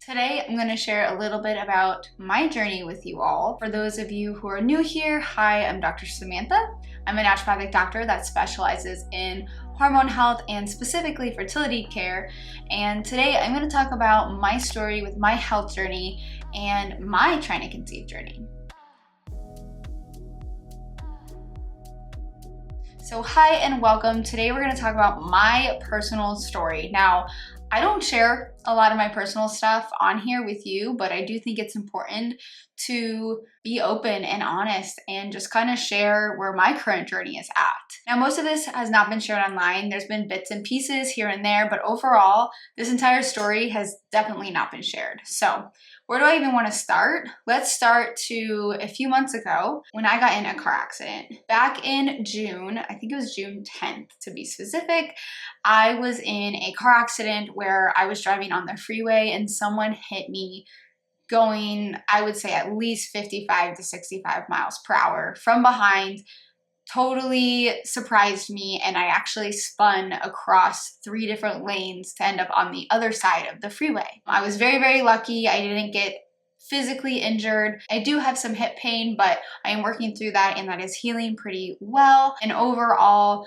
Today, I'm going to share a little bit about my journey with you all. For those of you who are new here, hi, I'm Dr. Samantha. I'm a naturopathic doctor that specializes in hormone health and specifically fertility care. And today, I'm going to talk about my story with my health journey and my trying to conceive journey. So hi and welcome. Today we're going to talk about my personal story. Now, I don't share a lot of my personal stuff on here with you, but I do think it's important to be open and honest and just kind of share where my current journey is at. Now, most of this has not been shared online. There's been bits and pieces here and there, but overall, this entire story has definitely not been shared. So where do I even want to start? Let's start to a few months ago when I got in a car accident. Back in June, I think it was June 10th to be specific, I was in a car accident where I was driving on the freeway and someone hit me going, I would say at least 55 to 65 miles per hour from behind. Totally surprised me, and I actually spun across 3 different lanes to end up on the other side of the freeway. I was very, very lucky. I didn't get physically injured. I do have some hip pain, but I am working through that and that is healing pretty well. And overall,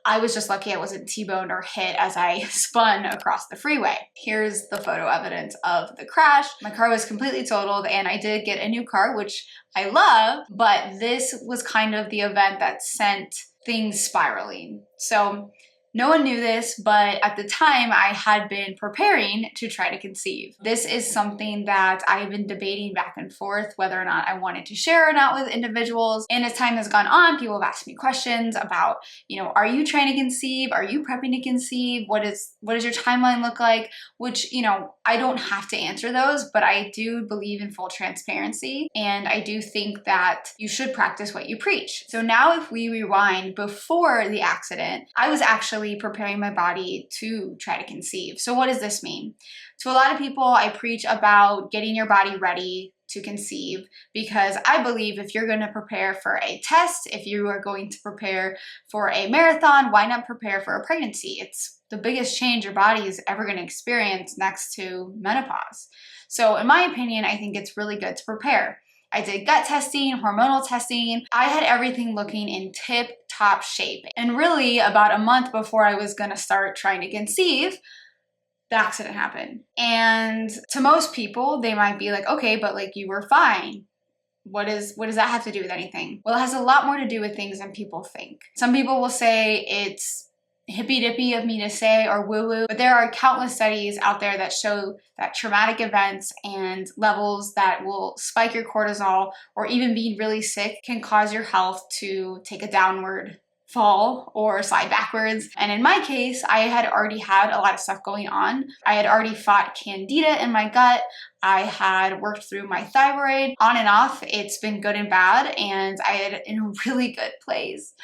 I was just lucky I wasn't T-boned or hit as I spun across the freeway. Here's the photo evidence of the crash. My car was completely totaled and I did get a new car, which I love, but this was kind of the event that sent things spiraling. So no one knew this, but at the time I had been preparing to try to conceive. This is something that I've been debating back and forth whether or not I wanted to share or not with individuals. And as time has gone on, people have asked me questions about, are you trying to conceive? Are you prepping to conceive? What does your timeline look like? Which, I don't have to answer those, but I do believe in full transparency. And I do think that you should practice what you preach. So now if we rewind before the accident, I was actually preparing my body to try to conceive. So what does this mean? To a lot of people, I preach about getting your body ready to conceive because I believe if you're going to prepare for a test, if you are going to prepare for a marathon, why not prepare for a pregnancy? It's the biggest change your body is ever going to experience next to menopause. So in my opinion, I think it's really good to prepare. I did gut testing, hormonal testing. I had everything looking in tip-top shape. And really about a month before I was going to start trying to conceive, the accident happened. And to most people, they might be like, okay, but you were fine. What does that have to do with anything? Well, it has a lot more to do with things than people think. Some people will say it's hippy-dippy of me to say or woo-woo, but there are countless studies out there that show that traumatic events and levels that will spike your cortisol or even being really sick can cause your health to take a downward fall or slide backwards. And in my case, I had already had a lot of stuff going on. I had already fought candida in my gut. I had worked through my thyroid on and off. It's been good and bad, and I had in a really good place.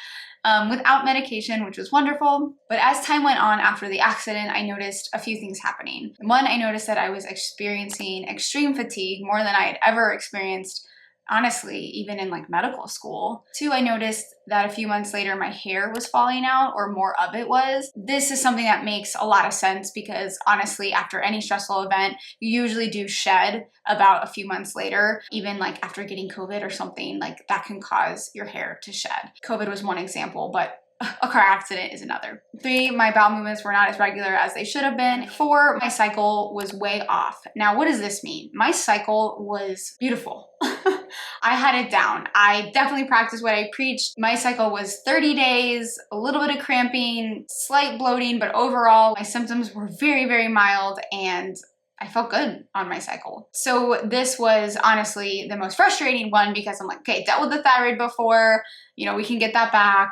Without medication, which was wonderful. But as time went on after the accident, I noticed a few things happening. One, I noticed that I was experiencing extreme fatigue, more than I had ever experienced, honestly, even in medical school. 2, I noticed that a few months later, my hair was falling out, or more of it was. This is something that makes a lot of sense because honestly, after any stressful event, you usually do shed about a few months later, even after getting COVID or something, that can cause your hair to shed. COVID was one example, but a car accident is another. 3, my bowel movements were not as regular as they should have been. 4, my cycle was way off. Now, what does this mean? My cycle was beautiful. I had it down. I definitely practiced what I preached. My cycle was 30 days, a little bit of cramping, slight bloating, but overall my symptoms were very, very mild and I felt good on my cycle. So this was honestly the most frustrating one because I'm okay, dealt with the thyroid before, we can get that back.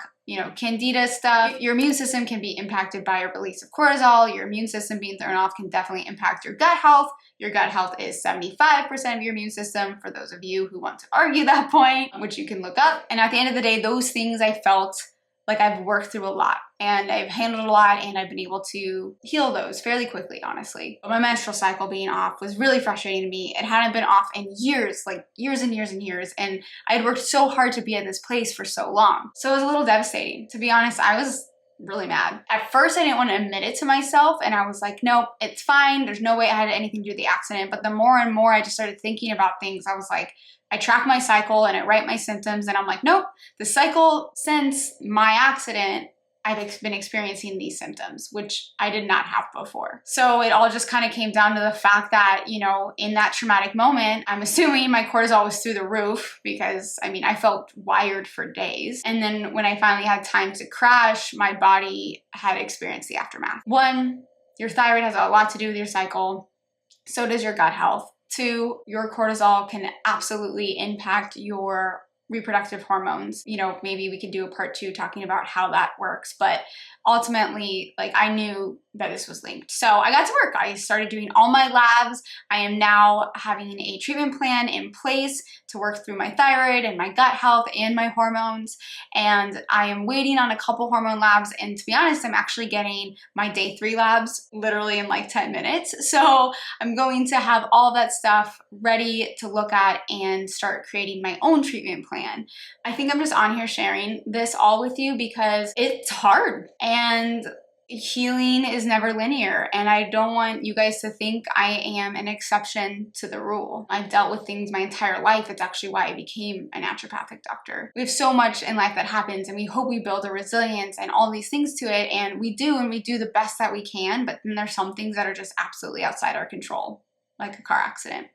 Candida stuff. Your immune system can be impacted by a release of cortisol. Your immune system being thrown off can definitely impact your gut health. Your gut health is 75% of your immune system, for those of you who want to argue that point, which you can look up. And at the end of the day, those things I felt like I've worked through a lot and I've handled a lot and I've been able to heal those fairly quickly, honestly. But my menstrual cycle being off was really frustrating to me. It hadn't been off in years, years and years and years. And I had worked so hard to be at this place for so long. So it was a little devastating. To be honest, I was really mad. At first, I didn't want to admit it to myself, and I was like, nope, it's fine. There's no way I had anything to do with the accident. But the more and more I just started thinking about things, I was like, I track my cycle and I write my symptoms, and I'm like, nope, the cycle since my accident, I've been experiencing these symptoms, which I did not have before. So it all just kind of came down to the fact that, you know, in that traumatic moment, I'm assuming my cortisol was through the roof because, I mean, I felt wired for days. And then when I finally had time to crash, my body had experienced the aftermath. 1, your thyroid has a lot to do with your cycle. So does your gut health. 2, your cortisol can absolutely impact your reproductive hormones. You know, maybe we could do a part 2 talking about how that works, but ultimately, like, I knew that this was linked. So I got to work. I started doing all my labs. I am now having a treatment plan in place to work through my thyroid and my gut health and my hormones. And I am waiting on a couple hormone labs. And to be honest, I'm actually getting my day 3 labs literally in like 10 minutes. So I'm going to have all of that stuff ready to look at and start creating my own treatment plan. I think I'm just on here sharing this all with you because it's hard. And healing is never linear, and I don't want you guys to think I am an exception to the rule. I've dealt with things my entire life. It's actually why I became a naturopathic doctor. We have so much in life that happens, and we hope we build a resilience and all these things to it, and we do the best that we can, but then there's some things that are just absolutely outside our control, like a car accident.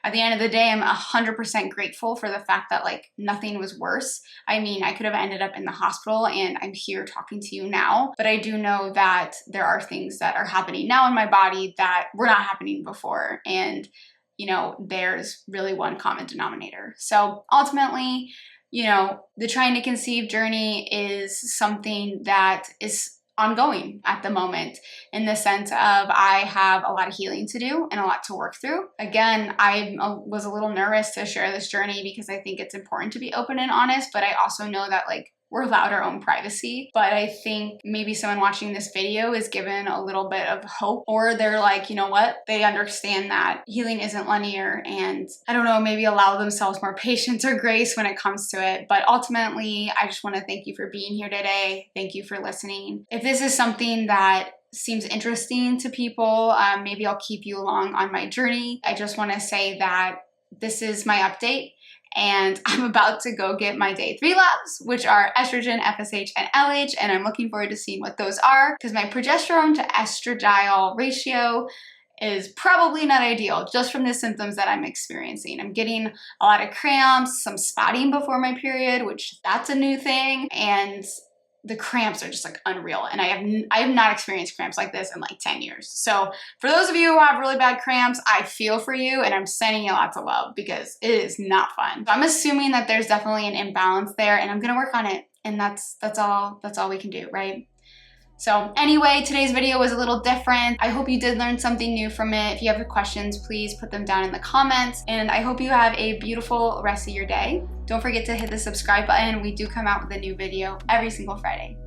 At the end of the day, I'm 100% grateful for the fact that like nothing was worse. I mean, I could have ended up in the hospital and I'm here talking to you now, but I do know that there are things that are happening now in my body that were not happening before. And, you know, there's really one common denominator. So ultimately, you know, the trying to conceive journey is something that is ongoing at the moment, in the sense of I have a lot of healing to do and a lot to work through. Again, I was a little nervous to share this journey because I think it's important to be open and honest, but I also know that like we're allowed our own privacy. But I think maybe someone watching this video is given a little bit of hope, or they're like, you know what, they understand that healing isn't linear, and I don't know, maybe allow themselves more patience or grace when it comes to it. But ultimately, I just want to thank you for being here today. Thank you for listening. If this is something that seems interesting to people, maybe I'll keep you along on my journey. I just want to say that this is my update. And I'm about to go get my day 3 labs, which are estrogen, FSH, and LH, and I'm looking forward to seeing what those are, because my progesterone to estradiol ratio is probably not ideal just from the symptoms that I'm experiencing. I'm getting a lot of cramps, some spotting before my period, which that's a new thing, and the cramps are just like unreal. And I have not experienced cramps like this in like 10 years. So for those of you who have really bad cramps, I feel for you, and I'm sending you lots of love because it is not fun. So I'm assuming that there's definitely an imbalance there, and I'm gonna work on it. And that's all we can do, right? So anyway, today's video was a little different. I hope you did learn something new from it. If you have questions, please put them down in the comments. And I hope you have a beautiful rest of your day. Don't forget to hit the subscribe button. We do come out with a new video every single Friday.